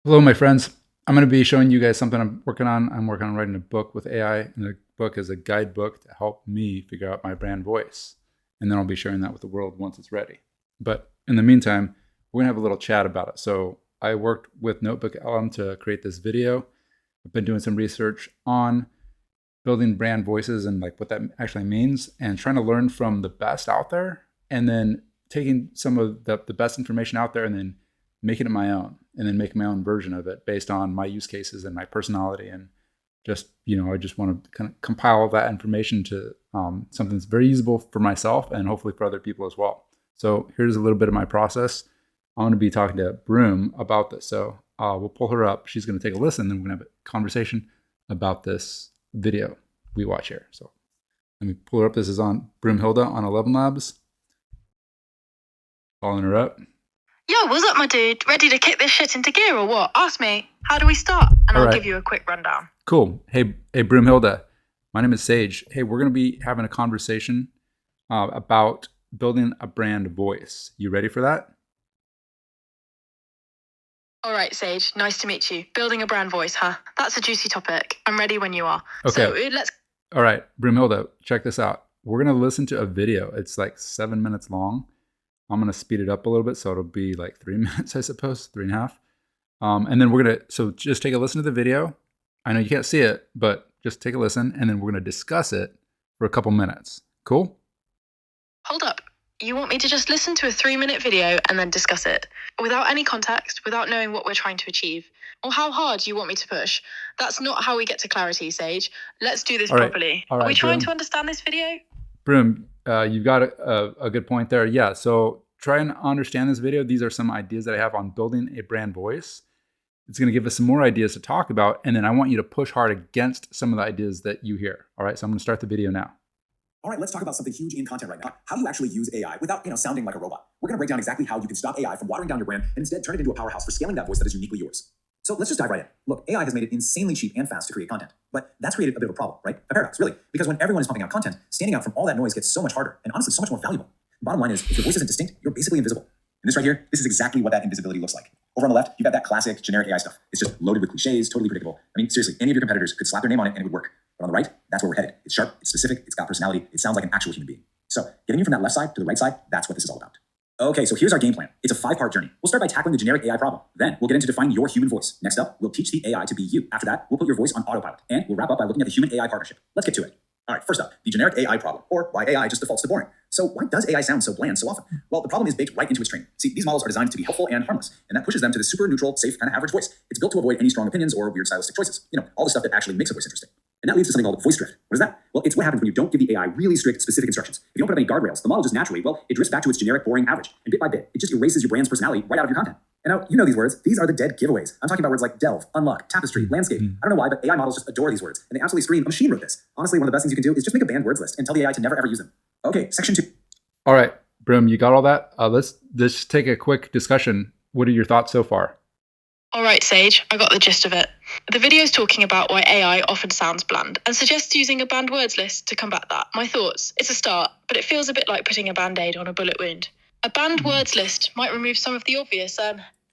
Hello, my friends. I'm going to be showing you guys something I'm working on. I'm working on writing a book with AI, and the book is a guidebook to help me figure out my brand voice. And then I'll be sharing that with the world once it's ready. But in the meantime, we're going to have a little chat about it. So I worked with NotebookLM to create this video. I've been doing some research on building brand voices and like what that actually means and trying to learn from the best out there and then taking some of the best information out there and then making it my own and then making my own version of it based on my use cases and my personality. And just, I just want to kind of compile that information to something that's very usable for myself and hopefully for other people as well. So here's a little bit of my process. I'm going to be talking to Broom about this. So we'll pull her up. She's going to take a listen, and we're going to have a conversation about this video we watch here. So let me pull her up. This is on Broom Hilda on ElevenLabs. Following her up. Yo, what's up, my dude? Ready to kick this shit into gear or what? Ask me. How do we start? And I'll give you a quick rundown. Cool. Hey, Broom Hilda. My name is Sage. Hey, we're going to be having a conversation about building a brand voice. You ready for that? All right, Sage. Nice to meet you. Building a brand voice, huh? That's a juicy topic. I'm ready when you are. Okay. So let's... All right, Broomhilda, check this out. We're going to listen to a video. It's like 7 minutes long. I'm going to speed it up a little bit, so it'll be like 3 minutes, I suppose, 3.5. And then we're going to, so just take a listen to the video. I know you can't see it, but just take a listen, and then we're going to discuss it for a couple minutes. Cool? Hold up. You want me to just listen to a 3-minute video and then discuss it? Without any context, without knowing what we're trying to achieve? Or how hard you want me to push? That's not how we get to clarity, Sage. Let's do this properly. Are we trying to understand this video? Broom, you've got a good point there. Yeah, so try and understand this video. These are some ideas that I have on building a brand voice. It's going to give us some more ideas to talk about, and then I want you to push hard against some of the ideas that you hear. All right, so I'm going to start the video now. All right, let's talk about something huge in content right now. How do you actually use AI without, sounding like a robot? We're going to break down exactly how you can stop AI from watering down your brand and instead turn it into a powerhouse for scaling that voice that is uniquely yours. So let's just dive right in. Look, AI has made it insanely cheap and fast to create content, but that's created a bit of a problem, right? A paradox, really, because when everyone is pumping out content, standing out from all that noise gets so much harder and honestly so much more valuable. Bottom line is, if your voice isn't distinct, you're basically invisible. And this right here, this is exactly what that invisibility looks like. Over on the left, you've got that classic generic AI stuff. It's just loaded with cliches, totally predictable. I mean, seriously, any of your competitors could slap their name on it and it would work. But on the right, that's where we're headed. It's sharp, it's specific, it's got personality, it sounds like an actual human being. So getting you from that left side to the right side, that's what this is all about. Okay, so here's our game plan. It's a 5-part journey. We'll start by tackling the generic AI problem. Then we'll get into defining your human voice. Next up, we'll teach the AI to be you. After that, we'll put your voice on autopilot. And we'll wrap up by looking at the human AI partnership. Let's get to it. All right, first up, the generic AI problem, or why AI just defaults to boring. So why does AI sound so bland so often? Well, the problem is baked right into its training. See, these models are designed to be helpful and harmless, and that pushes them to the super neutral, safe, kind of average voice. It's built to avoid any strong opinions or weird stylistic choices. All the stuff that actually makes a voice interesting. And that leads to something called voice drift. What is that? Well, it's what happens when you don't give the AI really strict, specific instructions. If you don't put up any guardrails, the model just naturally, it drifts back to its generic, boring average. And bit by bit, it just erases your brand's personality right out of your content. And now, you know these words. These are the dead giveaways. I'm talking about words like delve, unlock, tapestry, landscape. I don't know why, but AI models just adore these words. And they absolutely scream, a machine wrote this. Honestly, one of the best things you can do is just make a banned words list and tell the AI to never ever use them. Okay, section 2. All right, Broom, you got all that? Let's just take a quick discussion. What are your thoughts so far? All right, Sage, I got the gist of it. The video's talking about why AI often sounds bland and suggests using a banned words list to combat that. My thoughts, it's a start, but it feels a bit like putting a band-aid on a bullet wound. A banned words list might remove some of the obvious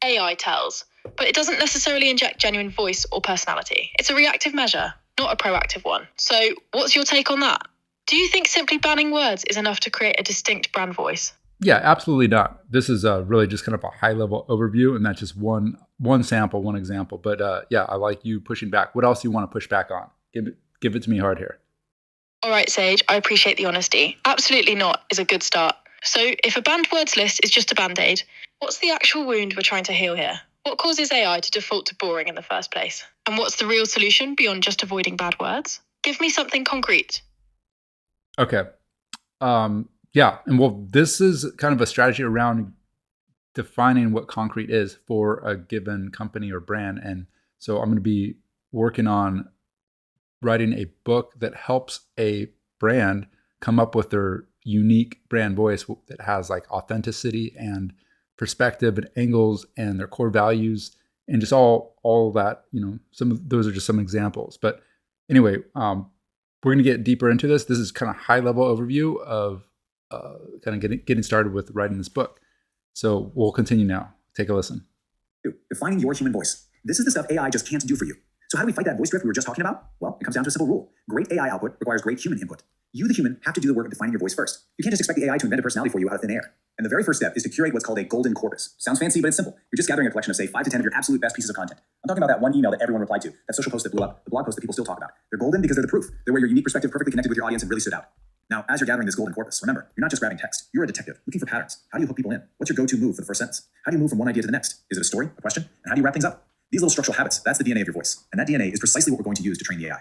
AI tells, but it doesn't necessarily inject genuine voice or personality. It's a reactive measure, not a proactive one. So what's your take on that? Do you think simply banning words is enough to create a distinct brand voice? Yeah, absolutely not. This is really just kind of a high-level overview, and that's just one sample, one example. But yeah, I like you pushing back. What else do you want to push back on? Give it to me hard here. All right, Sage, I appreciate the honesty. Absolutely not is a good start. So if a banned words list is just a band-aid, what's the actual wound we're trying to heal here? What causes AI to default to boring in the first place? And what's the real solution beyond just avoiding bad words? Give me something concrete. Okay. Yeah, and well, this is kind of a strategy around defining what concrete is for a given company or brand. And so I'm going to be working on writing a book that helps a brand come up with their unique brand voice that has like authenticity and perspective and angles and their core values and just all that, some of those are just some examples. But anyway, we're going to get deeper into this. This is kind of high level overview of kind of getting started with writing this book. So we'll continue now. Take a listen. Defining your human voice. This is the stuff AI just can't do for you. So how do we fight that voice drift we were just talking about? Well, it comes down to a simple rule. Great AI output requires great human input. You, the human, have to do the work of defining your voice first. You can't just expect the AI to invent a personality for you out of thin air. And the very first step is to curate what's called a golden corpus. Sounds fancy, but it's simple. You're just gathering a collection of, say, 5 to 10 of your absolute best pieces of content. I'm talking about that one email that everyone replied to, that social post that blew up, the blog post that people still talk about. They're golden because they're the proof. They're where your unique perspective perfectly connected with your audience and really stood out. Now, as you're gathering this golden corpus, remember, you're not just grabbing text. You're a detective looking for patterns. How do you hook people in? What's your go-to move for the first sentence? How do you move from one idea to the next? Is it a story, a question? And how do you wrap things up? These little structural habits, that's the DNA of your voice. And that DNA is precisely what we're going to use to train the AI.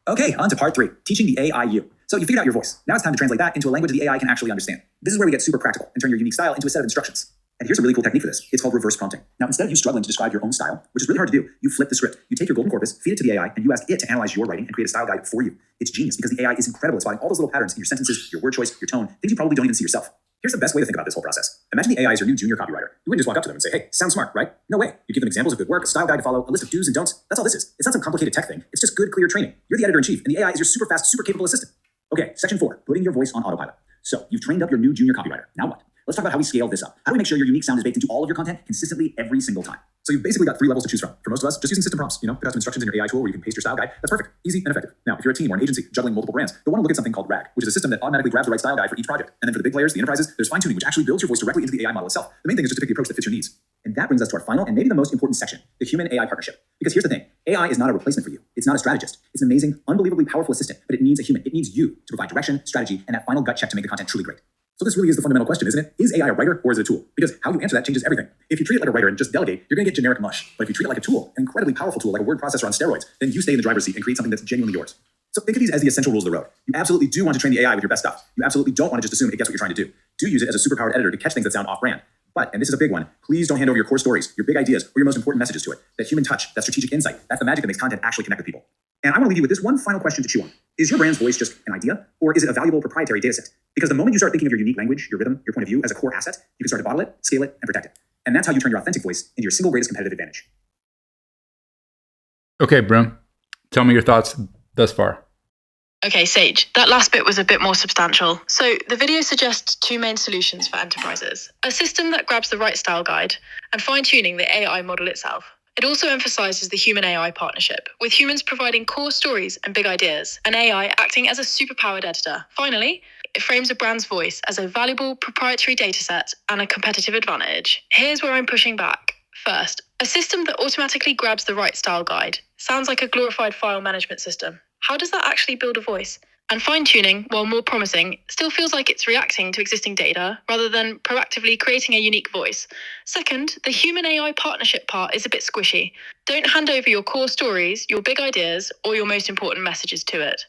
Okay, on to part 3, teaching the AI you. So you figured out your voice. Now it's time to translate that into a language the AI can actually understand. This is where we get super practical and turn your unique style into a set of instructions. And here's a really cool technique for this. It's called reverse prompting. Now, instead of you struggling to describe your own style, which is really hard to do, you flip the script. You take your golden corpus, feed it to the AI, and you ask it to analyze your writing and create a style guide for you. It's genius because the AI is incredible at spotting all those little patterns in your sentences, your word choice, your tone, things you probably don't even see yourself. Here's the best way to think about this whole process. Imagine the AI is your new junior copywriter. You wouldn't just walk up to them and say, hey, sounds smart, right? No way. You give them examples of good work, a style guide to follow, a list of do's and don'ts. That's all this is. It's not some complicated tech thing. It's just good, clear training. You're the editor-in-chief, and the AI is your super fast, super capable assistant. Okay, section 4, putting your voice on autopilot. So you've trained up your new junior copywriter. Now what? Let's talk about how we scale this up. How do we make sure your unique sound is baked into all of your content consistently every single time? So you've basically got 3 levels to choose from. For most of us, just using system prompts, put out some instructions in your AI tool where you can paste your style guide. That's perfect, easy and effective. Now, if you're a team or an agency juggling multiple brands, you'll want to look at something called RAG, which is a system that automatically grabs the right style guide for each project. And then for the big players, the enterprises, there's fine-tuning, which actually builds your voice directly into the AI model itself. The main thing is just to pick the approach that fits your needs. And that brings us to our final and maybe the most important section, the human-AI partnership. Because here's the thing, AI is not a replacement for you. It's not a strategist. It's an amazing, unbelievably powerful assistant, but it needs a human. It needs you to provide direction, strategy, and that final gut check to make the content truly great. So this really is the fundamental question, isn't it? Is AI a writer or is it a tool? Because how you answer that changes everything. If you treat it like a writer and just delegate, you're going to get generic mush. But if you treat it like a tool, an incredibly powerful tool like a word processor on steroids, then you stay in the driver's seat and create something that's genuinely yours. So think of these as the essential rules of the road. You absolutely do want to train the AI with your best stuff. You absolutely don't want to just assume it gets what you're trying to do. Do use it as a superpowered editor to catch things that sound off-brand. But, and this is a big one, please don't hand over your core stories, your big ideas, or your most important messages to it. That human touch, that strategic insight, that's the magic that makes content actually connect with people. And I want to leave you with this one final question to chew on. Is your brand's voice just an idea, or is it a valuable proprietary data set? Because the moment you start thinking of your unique language, your rhythm, your point of view as a core asset, you can start to bottle it, scale it, and protect it. And that's how you turn your authentic voice into your single greatest competitive advantage. Okay, Broom, tell me your thoughts thus far. Okay, Sage, that last bit was a bit more substantial. So the video suggests 2 main solutions for enterprises. A system that grabs the right style guide and fine-tuning the AI model itself. It also emphasizes the human-AI partnership, with humans providing core stories and big ideas, and AI acting as a superpowered editor. Finally, it frames a brand's voice as a valuable proprietary dataset and a competitive advantage. Here's where I'm pushing back. First, a system that automatically grabs the right style guide sounds like a glorified file management system. How does that actually build a voice? And fine-tuning, while more promising, still feels like it's reacting to existing data rather than proactively creating a unique voice. Second, the human-AI partnership part is a bit squishy. Don't hand over your core stories, your big ideas, or your most important messages to it.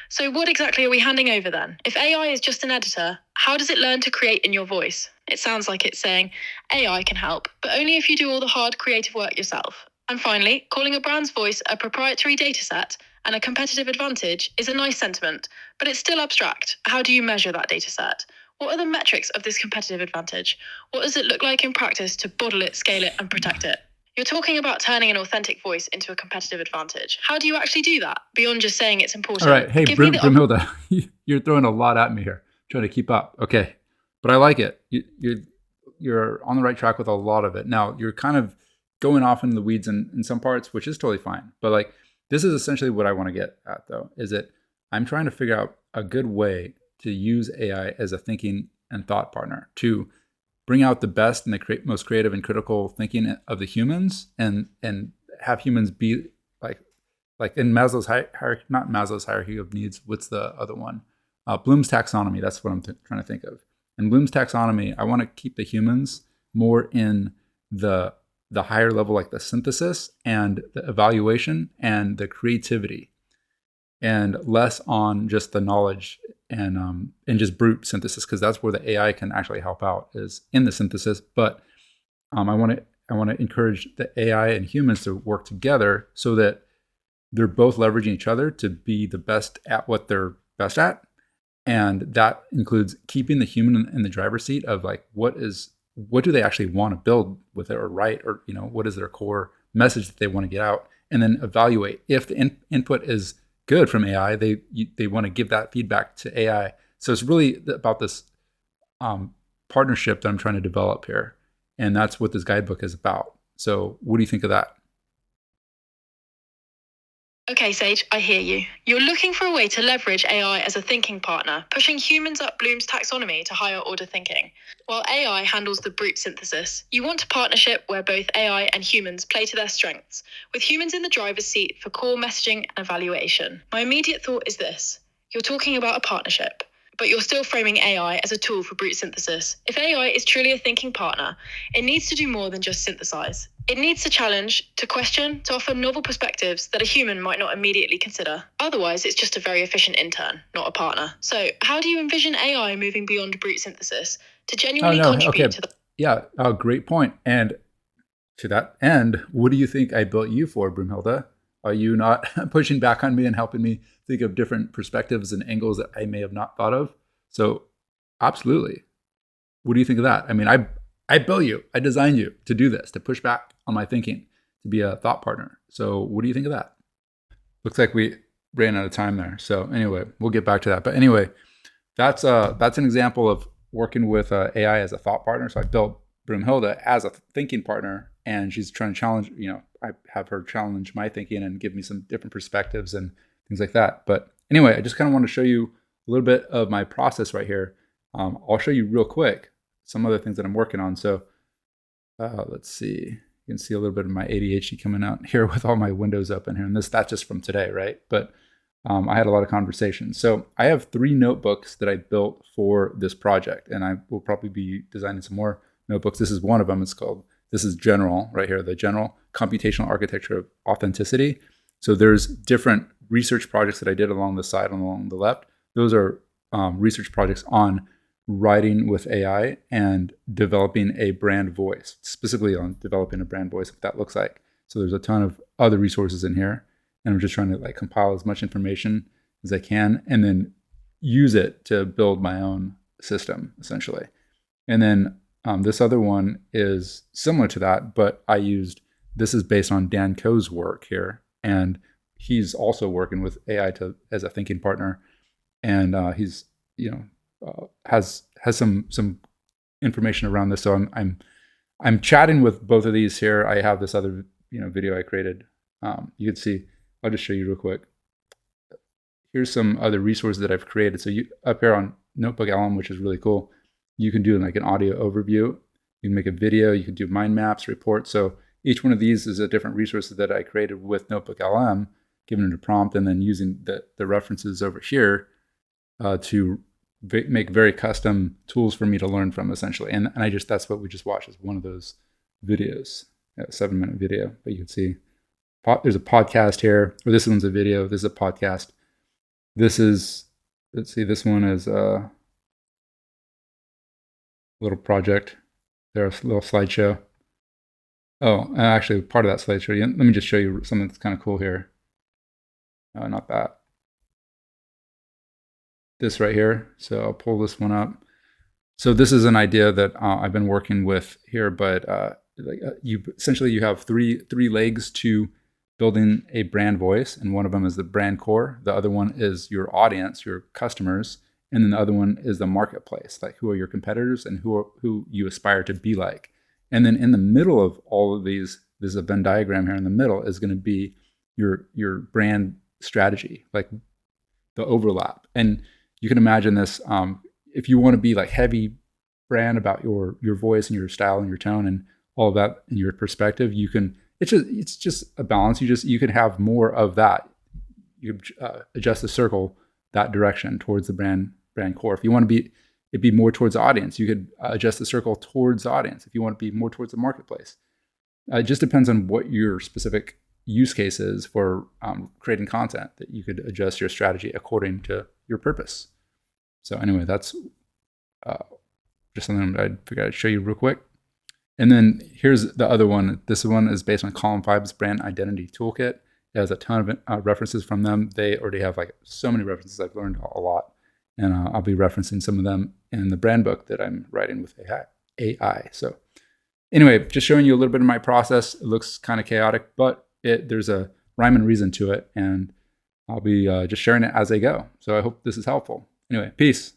So what exactly are we handing over then? If AI is just an editor, how does it learn to create in your voice? It sounds like it's saying, AI can help, but only if you do all the hard creative work yourself. And finally, calling a brand's voice a proprietary dataset and a competitive advantage is a nice sentiment, but it's still abstract. How do you measure that dataset? What are the metrics of this competitive advantage? What does it look like in practice to bottle it, scale it, and protect it? You're talking about turning an authentic voice into a competitive advantage. How do you actually do that, beyond just saying it's important? All right, hey, Broom Hilda, you're throwing a lot at me here, trying to keep up. Okay, but I like it. You're on the right track with a lot of it. Now, you're kind of going off into the weeds in some parts, which is totally fine. But like, this is essentially what I want to get at, though, is that I'm trying to figure out a good way to use AI as a thinking and thought partner to bring out the best and the most creative and critical thinking of the humans, and have humans be like in Maslow's hierarchy, not Maslow's hierarchy of needs. What's the other one? Bloom's taxonomy. That's what I'm trying to think of. In Bloom's taxonomy, I want to keep the humans more in the higher level, like the synthesis and the evaluation and the creativity, and less on just the knowledge and just brute synthesis, because that's where the AI can actually help out, is in the synthesis. But I want to encourage the AI and humans to work together so that they're both leveraging each other to be the best at what they're best at, and that includes keeping the human in the driver's seat of like what do they actually want to build with it or write, or what is their core message that they want to get out, and then evaluate if the input is good from AI. They want to give that feedback to AI. So it's really about this partnership that I'm trying to develop here, and that's what this guidebook is about. So what do you think of that? Okay, Sage, I hear you. You're looking for a way to leverage AI as a thinking partner, pushing humans up Bloom's taxonomy to higher order thinking, while AI handles the brute synthesis. You want a partnership where both AI and humans play to their strengths, with humans in the driver's seat for core messaging and evaluation. My immediate thought is this. You're talking about a partnership, but you're still framing AI as a tool for brute synthesis. If AI is truly a thinking partner, it needs to do more than just synthesize. It needs to challenge, to question, to offer novel perspectives that a human might not immediately consider. Otherwise, it's just a very efficient intern, not a partner. So, how do you envision AI moving beyond brute synthesis to genuinely contribute to the... Yeah, great point. And to that end, what do you think I built you for, Broom Hilda? Are you not pushing back on me and helping me think of different perspectives and angles that I may have not thought of? So absolutely. What do you think of that? I mean, I built you, I designed you to do this, to push back on my thinking, to be a thought partner. So what do you think of that? Looks like we ran out of time there. So anyway, we'll get back to that. But anyway, that's an example of working with AI as a thought partner. So I built Broom Hilda as a thinking partner, and she's trying to challenge, I have her challenge my thinking and give me some different perspectives and things like that. But anyway, I just kind of want to show you a little bit of my process right here. I'll show you real quick some other things that I'm working on. So let's see. You can see a little bit of my ADHD coming out here with all my windows open here. And that's just from today, right? But I had a lot of conversations. So I have 3 notebooks that I built for this project, and I will probably be designing some more notebooks. This is one of them. This is general right here, the general computational architecture of authenticity. So there's different research projects that I did along the side and along the left. Those are research projects on writing with AI and developing a brand voice, specifically on developing a brand voice, what that looks like. So there's a ton of other resources in here, and I'm just trying to compile as much information as I can and then use it to build my own system, essentially. And then this other one is similar to that, but this is based on Dan Koh's work here, and he's also working with AI as a thinking partner, and he's has some information around this. So I'm chatting with both of these here. I have this other video I created. You can see. I'll just show you real quick. Here's some other resources that I've created. So up here on NotebookLM, which is really cool, you can do an audio overview. You can make a video. You can do mind maps, reports. So each one of these is a different resource that I created with NotebookLM, giving it a prompt, and then using the references over here to make very custom tools for me to learn from, essentially. And that's what we just watched, is one of those videos, a 7-minute video. But you can see there's a podcast here, or this one's a video. This is a podcast. This is, let's see, this one is a little project. There's a little slideshow. Oh, actually, part of that slideshow. Let me just show you something that's kind of cool here. Not that. This right here. So I'll pull this one up. So this is an idea that I've been working with here, but you have three legs to building a brand voice, and one of them is the brand core. The other one is your audience, your customers, and then the other one is the marketplace, like who are your competitors and who you aspire to be like. And then in the middle of all of these, there's a Venn diagram here in the middle is going to be your brand strategy, like the overlap. And you can imagine this, if you want to be heavy brand about your voice and your style and your tone and all of that and your perspective, it's just a balance. You can have more of that. You adjust the circle that direction towards the brand core. If you want to it'd be more towards the audience, you could adjust the circle towards the audience. If you want to be more towards the marketplace, it just depends on what your specific use case is for creating content, that you could adjust your strategy according to your purpose. So anyway, that's just something I figured I'd show you real quick. And then here's the other one. This one is based on Column 5's Brand Identity Toolkit. It has a ton of references from them. They already have so many references. I've learned a lot. And I'll be referencing some of them in the brand book that I'm writing with AI. So anyway, just showing you a little bit of my process. It looks kind of chaotic, but there's a rhyme and reason to it. And I'll be just sharing it as I go. So I hope this is helpful. Anyway, peace.